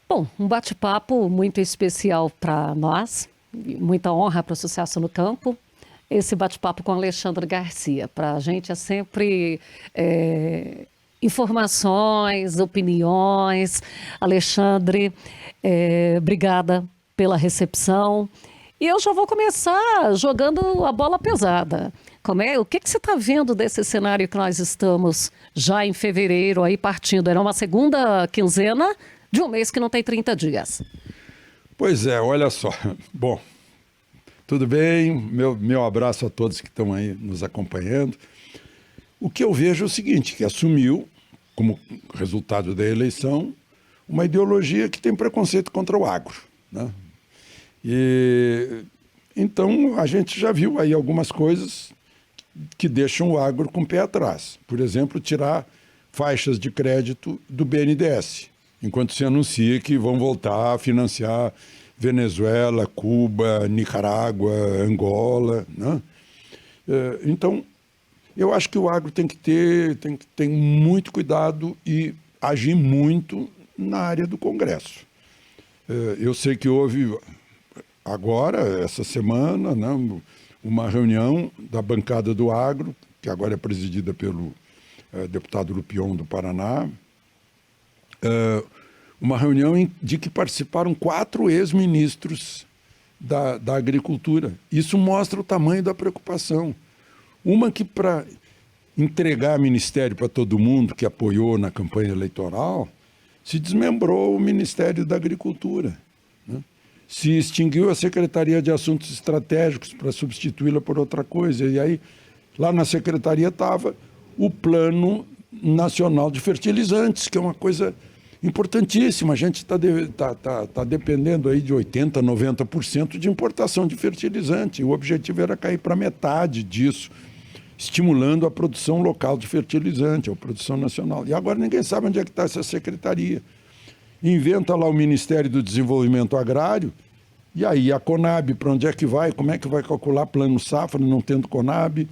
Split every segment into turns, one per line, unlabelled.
Bom, um bate-papo muito especial para nós, muita honra para o Sucesso no Campo. Esse bate-papo com Alexandre Garcia. Para a gente é sempre informações, opiniões. Alexandre, obrigada pela recepção. E eu já vou começar jogando a bola pesada. O que você está vendo desse cenário que nós estamos já em fevereiro, aí partindo? Era uma segunda quinzena de um mês que não tem 30 dias.
Pois é, olha só. Bom, tudo bem? Meu abraço a todos que estão aí nos acompanhando. O que eu vejo é o seguinte, que assumiu, como resultado da eleição, uma ideologia que tem preconceito contra o agro, né? E então a gente já viu aí algumas coisas que deixam o agro com o pé atrás. Por exemplo, tirar faixas de crédito do BNDES, enquanto se anuncia que vão voltar a financiar Venezuela, Cuba, Nicarágua, Angola, né? Então, eu acho que o agro tem que ter muito cuidado e agir muito na área do Congresso. Eu sei que houve agora, essa semana, né, uma reunião da bancada do agro, que agora é presidida pelo deputado Lupion do Paraná, uma reunião de que participaram 4 ex-ministros da agricultura. Isso mostra o tamanho da preocupação. Uma que, para entregar ministério para todo mundo que apoiou na campanha eleitoral, se desmembrou o Ministério da Agricultura, né? Se extinguiu a Secretaria de Assuntos Estratégicos para substituí-la por outra coisa. E aí, lá na secretaria estava o Plano Nacional de Fertilizantes, que é uma coisa importantíssima. A gente está dependendo aí de 80%, 90% de importação de fertilizante. O objetivo era cair para metade disso, estimulando a produção local de fertilizante, a produção nacional. E agora ninguém sabe onde é que está essa secretaria. Inventa lá o Ministério do Desenvolvimento Agrário, e aí a Conab, para onde é que vai? Como é que vai calcular plano safra não tendo Conab?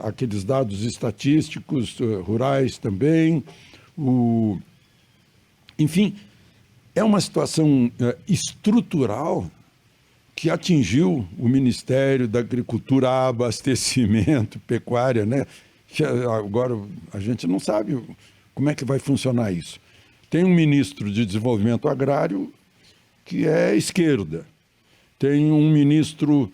Aqueles dados estatísticos rurais também. Enfim, é uma situação estrutural que atingiu o Ministério da Agricultura, Abastecimento, Pecuária, né? Agora a gente não sabe como é que vai funcionar isso. Tem um ministro de Desenvolvimento Agrário que é esquerda. Tem um ministro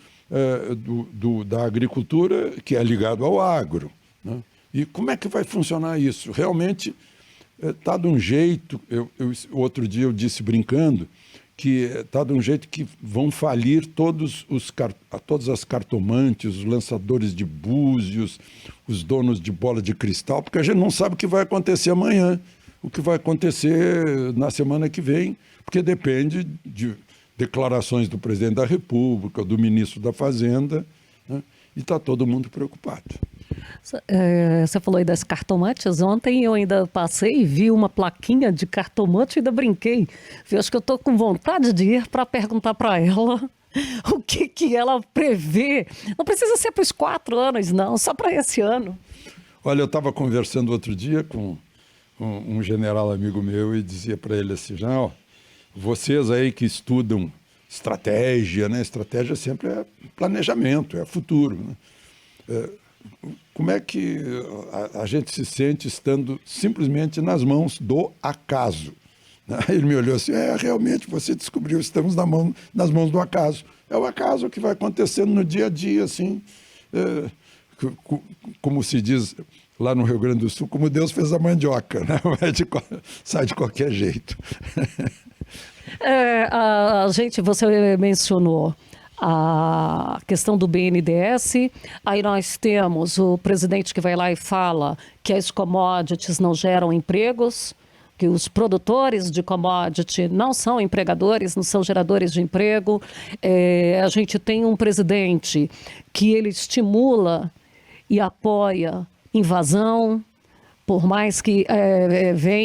da Agricultura que é ligado ao agro, né? E como é que vai funcionar isso? Realmente está de um jeito, outro dia eu disse brincando, que está de um jeito que vão falir todas as cartomantes, os lançadores de búzios, os donos de bola de cristal, porque a gente não sabe o que vai acontecer amanhã, o que vai acontecer na semana que vem, porque depende de declarações do presidente da República, do ministro da Fazenda, né? E está todo mundo preocupado.
Você falou aí das cartomantes. Ontem eu ainda passei e vi uma plaquinha de cartomante e ainda brinquei. Eu acho que eu estou com vontade de ir para perguntar para ela o que ela prevê. Não precisa ser para os 4 anos, não, só para esse ano.
Olha, eu estava conversando outro dia com um general amigo meu e dizia para ele assim, ó, vocês aí que estudam estratégia, né? Estratégia sempre é planejamento, é futuro, né? Como é que a gente se sente estando simplesmente nas mãos do acaso? Ele me olhou assim, realmente você descobriu, estamos nas mãos do acaso. É o acaso que vai acontecendo no dia a dia, assim, como se diz lá no Rio Grande do Sul, como Deus fez a mandioca, né? Sai de qualquer jeito.
Você mencionou a questão do BNDES, aí nós temos o presidente que vai lá e fala que as commodities não geram empregos, que os produtores de commodity não são empregadores, não são geradores de emprego. A gente tem um presidente que ele estimula e apoia invasão, por mais que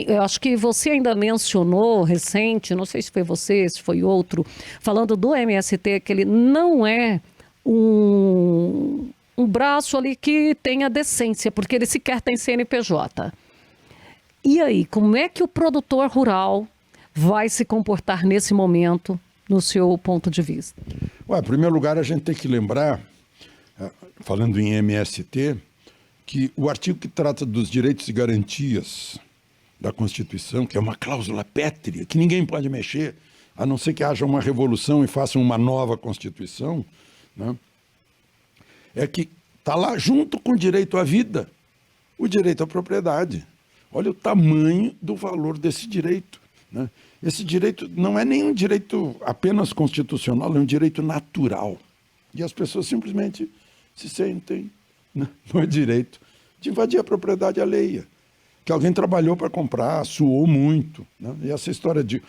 eu acho que você ainda mencionou recente, não sei se foi você, se foi outro, falando do MST, que ele não é um braço ali que tenha decência, porque ele sequer tem CNPJ. E aí, como é que o produtor rural vai se comportar nesse momento, no seu ponto de vista?
Em primeiro lugar, a gente tem que lembrar, falando em MST, que o artigo que trata dos direitos e garantias da Constituição, que é uma cláusula pétrea, que ninguém pode mexer, a não ser que haja uma revolução e façam uma nova Constituição, né? É que está lá junto com o direito à vida, o direito à propriedade. Olha o tamanho do valor desse direito, né? Esse direito não é nenhum direito apenas constitucional, é um direito natural. E as pessoas simplesmente se sentem no direito de invadir a propriedade alheia, que alguém trabalhou para comprar, suou muito, né? E essa história de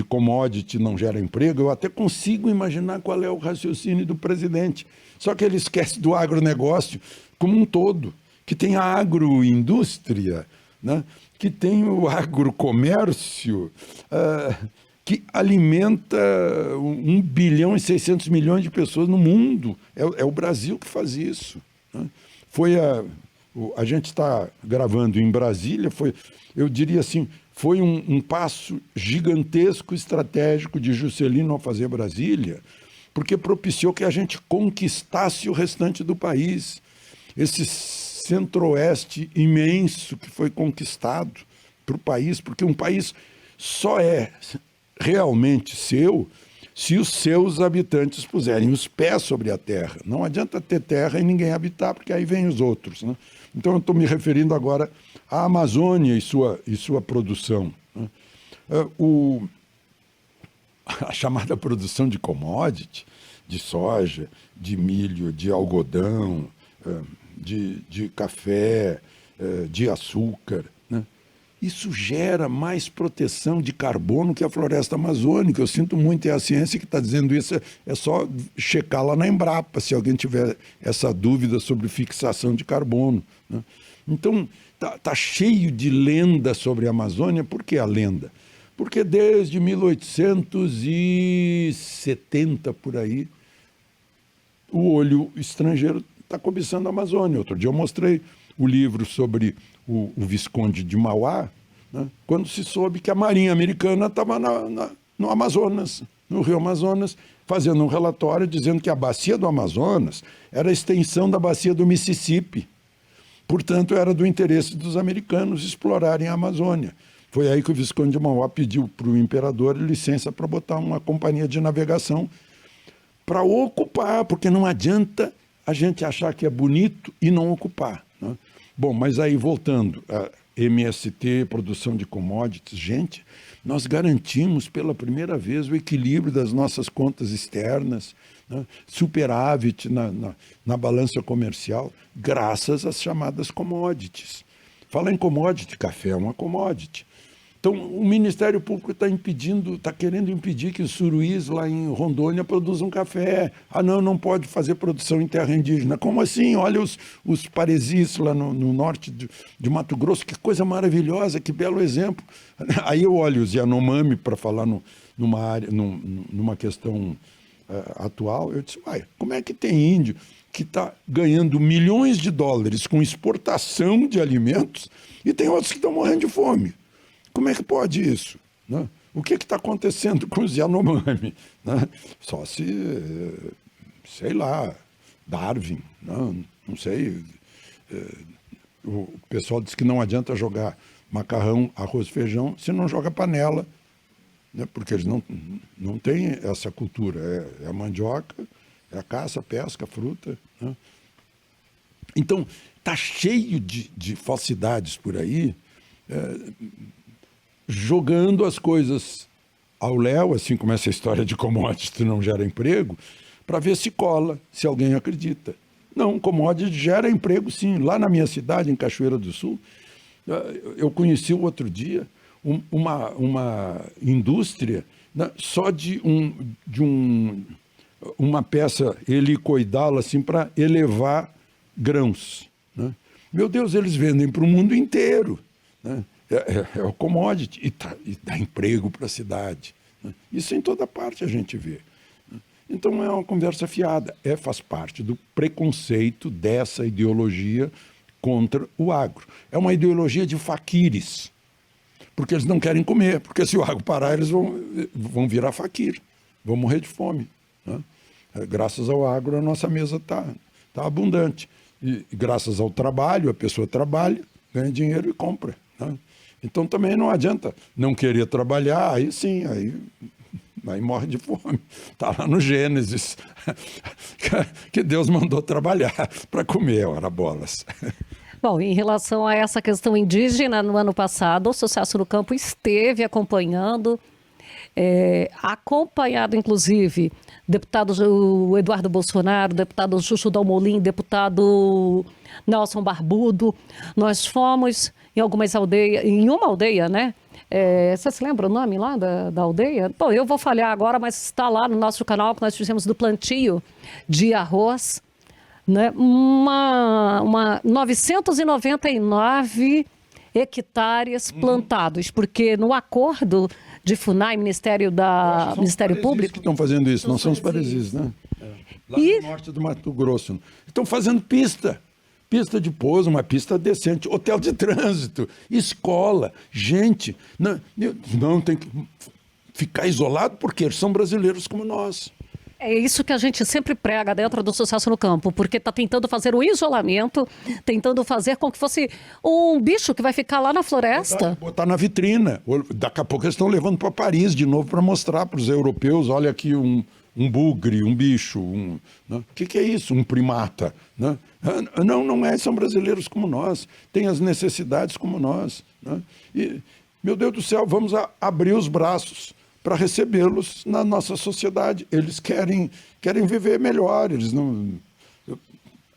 commodity não gera emprego, eu até consigo imaginar qual é o raciocínio do presidente. Só que ele esquece do agronegócio como um todo, que tem a agroindústria, né? Que tem o agrocomércio, que alimenta 1 bilhão e 600 milhões de pessoas no mundo. É o Brasil que faz isso, né? A gente está gravando em Brasília, eu diria assim, foi um passo gigantesco, estratégico de Juscelino ao fazer Brasília, porque propiciou que a gente conquistasse o restante do país. Esse centro-oeste imenso que foi conquistado para o país, porque um país só é realmente seu se os seus habitantes puserem os pés sobre a terra. Não adianta ter terra e ninguém habitar, porque aí vem os outros, né? Então eu estou me referindo agora à Amazônia e sua produção, né? A chamada produção de commodity, de soja, de milho, de algodão, de café, de açúcar, né? Isso gera mais proteção de carbono que a floresta amazônica. Eu sinto muito, é a ciência que está dizendo isso, é só checar lá na Embrapa, se alguém tiver essa dúvida sobre fixação de carbono, né? Então, tá cheio de lenda sobre a Amazônia. Por que a lenda? Porque desde 1870, por aí, o olho estrangeiro está cobiçando a Amazônia. Outro dia eu mostrei o livro sobre o Visconde de Mauá, né, quando se soube que a Marinha Americana estava no Amazonas, no Rio Amazonas, fazendo um relatório dizendo que a bacia do Amazonas era a extensão da bacia do Mississippi. Portanto, era do interesse dos americanos explorarem a Amazônia. Foi aí que o Visconde de Mauá pediu para o imperador licença para botar uma companhia de navegação para ocupar, porque não adianta a gente achar que é bonito e não ocupar, né? Bom, mas aí voltando a MST, produção de commodities, gente, nós garantimos pela primeira vez o equilíbrio das nossas contas externas, né? Superávit na balança comercial, graças às chamadas commodities. Fala em commodity, café é uma commodity. Então, o Ministério Público está querendo impedir que os suruís lá em Rondônia produzam café. Ah, não pode fazer produção em terra indígena. Como assim? Olha os paresis lá no norte de Mato Grosso, que coisa maravilhosa, que belo exemplo. Aí eu olho os Yanomami para falar numa questão atual, eu disse, como é que tem índio que está ganhando milhões de dólares com exportação de alimentos e tem outros que estão morrendo de fome? Como é que pode isso, né? O que está acontecendo com os Yanomami, né? Só se, sei lá, Darwin, não sei. O pessoal diz que não adianta jogar macarrão, arroz, feijão, se não joga panela, né? Porque eles não têm essa cultura. É a mandioca, é a caça, pesca, fruta, né? Então, está cheio de falsidades por aí, jogando as coisas ao léu, assim como essa história de commodity não gera emprego, para ver se cola, se alguém acredita. Não, commodity gera emprego sim. Lá na minha cidade, em Cachoeira do Sul, eu conheci o outro dia uma indústria, né, só de uma peça helicoidal assim, para elevar grãos, né? Meu Deus, eles vendem para o mundo inteiro, né? É o commodity e dá emprego para a cidade, né? Isso em toda parte a gente vê, né? Então é uma conversa fiada, faz parte do preconceito dessa ideologia contra o agro. É uma ideologia de faquires, porque eles não querem comer, porque se o agro parar, eles vão virar faquir, vão morrer de fome, né? Graças ao agro, a nossa mesa está abundante. E graças ao trabalho, a pessoa trabalha, ganha dinheiro e compra, né? Então também não adianta não querer trabalhar, aí sim, aí morre de fome. Está lá no Gênesis, que Deus mandou trabalhar para comer, ora bolas.
Bom, em relação a essa questão indígena, no ano passado, o Sucesso no Campo esteve acompanhando, acompanhado inclusive deputado Eduardo Bolsonaro, deputado Chuchu Dalmolin, deputado Nelson Barbudo. Nós fomos em algumas aldeias, em uma aldeia, né? Você se lembra o nome lá da aldeia? Bom, eu vou falhar agora, mas está lá no nosso canal que nós fizemos do plantio de arroz, né? 999 hectares plantados, porque no acordo de FUNAI, Ministério Público...
que estão fazendo isso, não são os paresis, né? Lá no norte do Mato Grosso. Estão fazendo pista de pouso, uma pista decente, hotel de trânsito, escola, gente. Não tem que ficar isolado porque eles são brasileiros como nós.
É isso que a gente sempre prega dentro do Sucesso no Campo, porque está tentando fazer um isolamento, tentando fazer com que fosse um bicho que vai ficar lá na floresta.
Botar na vitrina. Daqui a pouco eles estão levando para Paris de novo para mostrar para os europeus, olha aqui um bugre, um bicho. Né? O que é isso? Um primata. Né? Não é, são brasileiros como nós, têm as necessidades como nós. Né? E, meu Deus do céu, vamos abrir os braços para recebê-los na nossa sociedade. Eles querem viver melhor, eles não...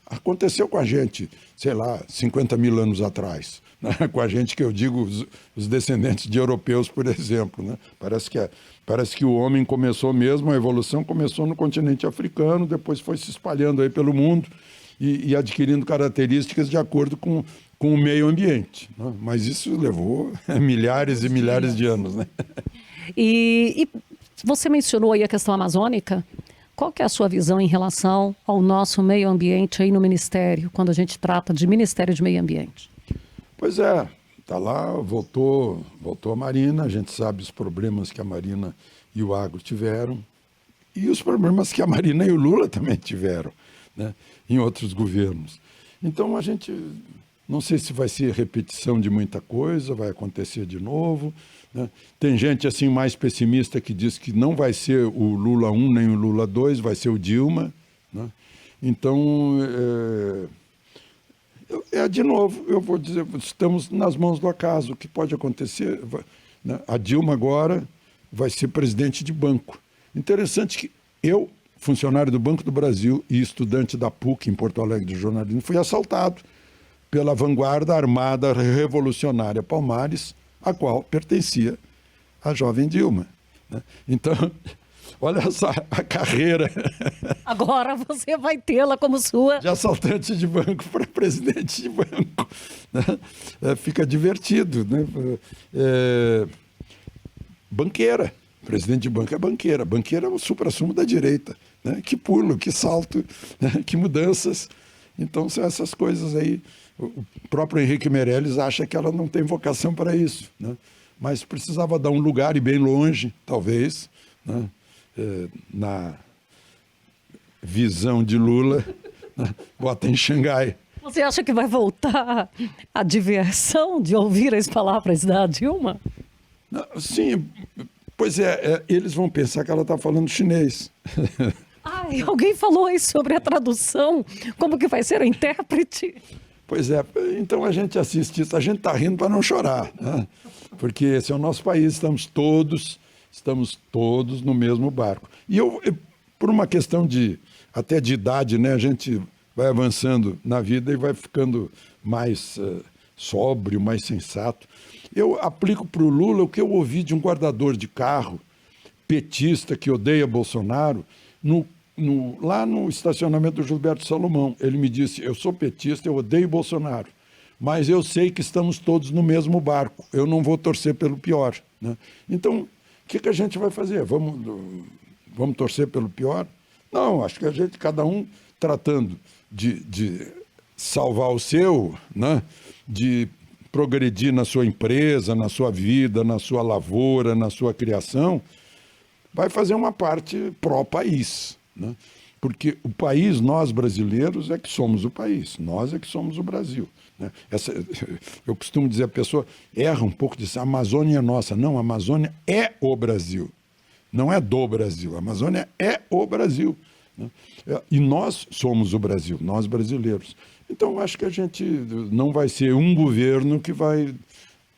Aconteceu com a gente, sei lá, 50 mil anos atrás, né? Com a gente que eu digo, os descendentes de europeus, por exemplo, né? Parece que o homem começou mesmo, a evolução começou no continente africano, depois foi se espalhando aí pelo mundo e adquirindo características de acordo com o meio ambiente, né? Mas isso levou milhares e milhares de anos, né?
E você mencionou aí a questão amazônica. Qual que é a sua visão em relação ao nosso meio ambiente aí no Ministério, quando a gente trata de Ministério de Meio Ambiente?
Pois é, está lá, voltou a Marina, a gente sabe os problemas que a Marina e o agro tiveram e os problemas que a Marina e o Lula também tiveram, né, em outros governos. Então a gente não sei se vai ser repetição de muita coisa, vai acontecer de novo, né? Tem gente assim mais pessimista que diz que não vai ser o Lula 1 nem o Lula 2, vai ser o Dilma, né? Então, de novo, eu vou dizer, estamos nas mãos do acaso. O que pode acontecer, né? A Dilma agora vai ser presidente de banco. Interessante que eu, funcionário do Banco do Brasil e estudante da PUC em Porto Alegre de jornalismo, fui assaltado pela vanguarda armada revolucionária Palmares, a qual pertencia a jovem Dilma, né? Então, olha essa a carreira.
Agora você vai tê-la como sua.
De assaltante de banco para presidente de banco, né? Fica divertido, né? Banqueira. Presidente de banco é banqueira. Banqueira é o supra-sumo da direita, né? Que pulo, que salto, né? Que mudanças. Então, são essas coisas aí. O próprio Henrique Meirelles acha que ela não tem vocação para isso, né? Mas precisava dar um lugar e bem longe, talvez, né? Na visão de Lula, né? Bota em Xangai.
Você acha que vai voltar a diversão de ouvir as palavras da Dilma?
Sim, pois eles vão pensar que ela está falando chinês.
Ai, alguém falou aí sobre a tradução, como que vai ser o intérprete?
Pois é, então a gente assiste isso, a gente está rindo para não chorar, né? Porque esse é o nosso país, estamos todos no mesmo barco. E eu por uma questão até de idade, né? A gente vai avançando na vida e vai ficando mais sóbrio, mais sensato. Eu aplico para o Lula o que eu ouvi de um guardador de carro, petista, que odeia Bolsonaro, lá no estacionamento do Gilberto Salomão. Ele me disse, eu sou petista, eu odeio Bolsonaro, mas eu sei que estamos todos no mesmo barco, eu não vou torcer pelo pior, né? Então, o que a gente vai fazer? Vamos torcer pelo pior? Não, acho que cada um tratando de salvar o seu, né? De progredir na sua empresa, na sua vida, na sua lavoura, na sua criação, vai fazer uma parte pró-país, né? Porque o país, nós brasileiros, é que somos o país, nós é que somos o Brasil, né? Eu costumo dizer, a pessoa erra um pouco, diz, a Amazônia é nossa. Não, a Amazônia é o Brasil, não é do Brasil, a Amazônia é o Brasil, né? E nós somos o Brasil, nós brasileiros. Então, acho que a gente não vai ser um governo que vai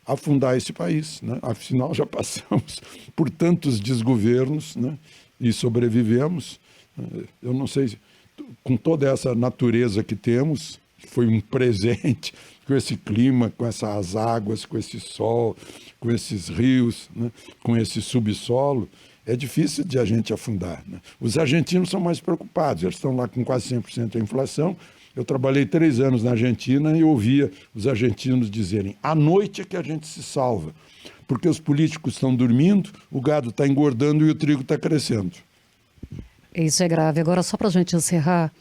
afundar esse país, né? Afinal, já passamos por tantos desgovernos, né? E sobrevivemos. Eu não sei, com toda essa natureza que temos, que foi um presente, com esse clima, com essas águas, com esse sol, com esses rios, né? Com esse subsolo, é difícil de a gente afundar, né? Os argentinos são mais preocupados, eles estão lá com quase 100% da inflação. Eu trabalhei 3 anos na Argentina e ouvia os argentinos dizerem, à noite é que a gente se salva, porque os políticos estão dormindo, o gado está engordando e o trigo está crescendo.
Isso é grave. Agora, só para a gente encerrar,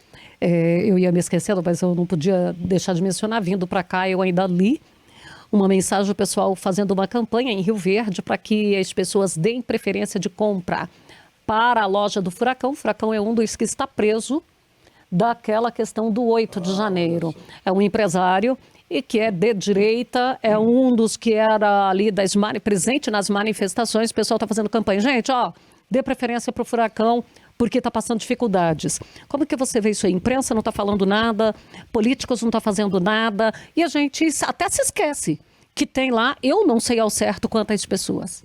eu ia me esquecendo, mas eu não podia deixar de mencionar, vindo para cá, eu ainda li uma mensagem do pessoal fazendo uma campanha em Rio Verde para que as pessoas deem preferência de compra para a loja do Furacão. O Furacão é um dos que está preso daquela questão do 8 de janeiro. É um empresário e que é de direita, é um dos que era ali presente nas manifestações. O pessoal está fazendo campanha. Gente, dê preferência para o Furacão, porque está passando dificuldades. Como que você vê isso aí? A imprensa não está falando nada, políticos não estão fazendo nada, e a gente até se esquece que tem lá, eu não sei ao certo quantas pessoas.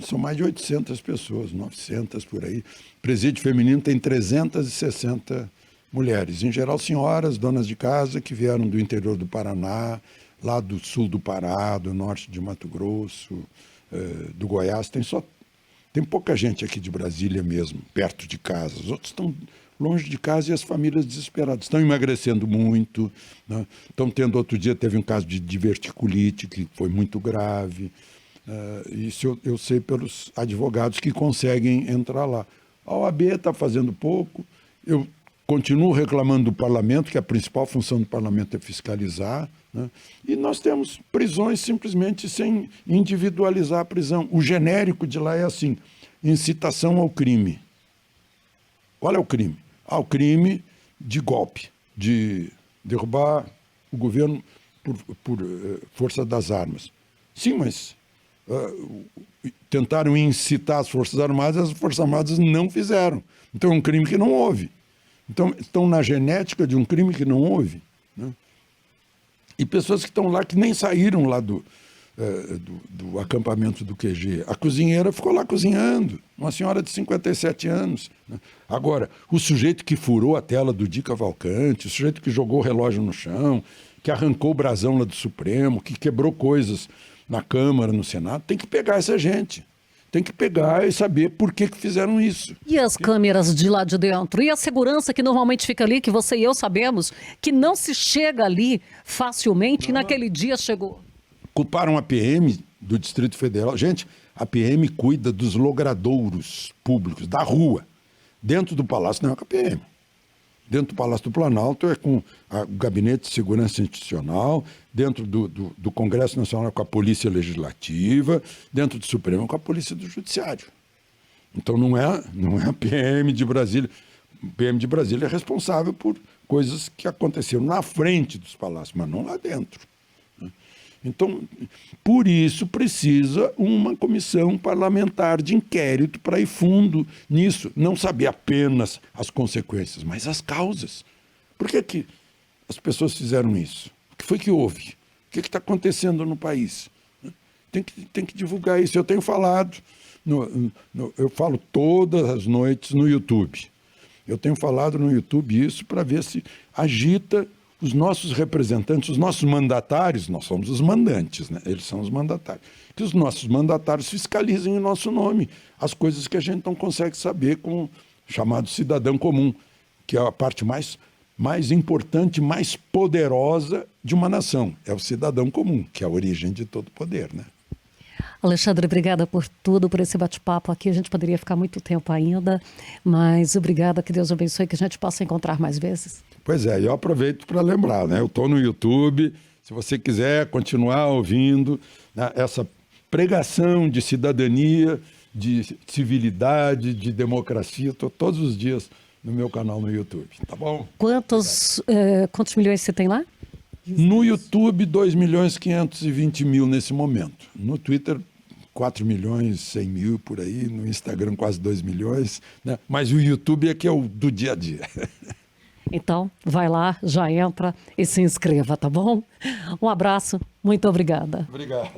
São mais de 800 pessoas, 900 por aí. Presídio feminino tem 360 mulheres, em geral senhoras, donas de casa, que vieram do interior do Paraná, lá do sul do Pará, do norte de Mato Grosso, do Goiás. Tem pouca gente aqui de Brasília mesmo, perto de casa. Os outros estão longe de casa e as famílias desesperadas. Estão emagrecendo muito, né? Estão tendo, outro dia teve um caso de diverticulite, que foi muito grave. Isso eu sei pelos advogados que conseguem entrar lá. A OAB está fazendo pouco. Eu continuo reclamando do parlamento, que a principal função do parlamento é fiscalizar, né? E nós temos prisões simplesmente sem individualizar a prisão. O genérico de lá é assim, incitação ao crime. Qual é o crime? O crime de golpe, de derrubar o governo por força das armas. Sim, mas tentaram incitar as Forças Armadas não fizeram. Então é um crime que não houve. Então, estão na genética de um crime que não houve, né? E pessoas que estão lá que nem saíram lá do acampamento do QG. A cozinheira ficou lá cozinhando, uma senhora de 57 anos. Né? Agora, o sujeito que furou a tela do Di Cavalcante, o sujeito que jogou o relógio no chão, que arrancou o brasão lá do Supremo, que quebrou coisas na Câmara, no Senado, tem que pegar essa gente. Tem que pegar e saber por que fizeram isso.
E as câmeras de lá de dentro? E a segurança que normalmente fica ali, que você e eu sabemos, que não se chega ali facilmente, e naquele dia chegou.
Culparam a PM do Distrito Federal. Gente, a PM cuida dos logradouros públicos, da rua. Dentro do Palácio não é com a PM. Dentro do Palácio do Planalto é com o Gabinete de Segurança Institucional, dentro do Congresso Nacional com a Polícia Legislativa, dentro do Supremo com a Polícia do Judiciário. Então não é a PM de Brasília. A PM de Brasília é responsável por coisas que aconteceram na frente dos palácios, mas não lá dentro. Então, por isso precisa uma comissão parlamentar de inquérito para ir fundo nisso. Não saber apenas as consequências, mas as causas. Por que as pessoas fizeram isso? O que foi que houve? O que está acontecendo no país? Tem que divulgar isso. Eu tenho falado, eu falo todas as noites no YouTube. Eu tenho falado no YouTube isso para ver se agita os nossos representantes, os nossos mandatários. Nós somos os mandantes, né? Eles são os mandatários. Que os nossos mandatários fiscalizem em nosso nome as coisas que a gente não consegue saber com o chamado cidadão comum, que é a parte mais importante, mais poderosa de uma nação. É o cidadão comum, que é a origem de todo poder, né?
Alexandre, obrigada por tudo, por esse bate-papo aqui. A gente poderia ficar muito tempo ainda, mas obrigada, que Deus abençoe, que a gente possa encontrar mais vezes.
Pois é, eu aproveito para lembrar, né? Eu estou no YouTube, Se você quiser continuar ouvindo, né, essa pregação de cidadania, de civilidade, de democracia, estou todos os dias no meu canal no YouTube, tá bom?
Quantos milhões você tem lá?
No YouTube, 2.520.000 nesse momento. No Twitter, 4.100.000 por aí. No Instagram, quase 2 milhões. Né? Mas o YouTube é que é o do dia a dia.
Então, vai lá, já entra e se inscreva, tá bom? Um abraço, muito obrigada.
Obrigado.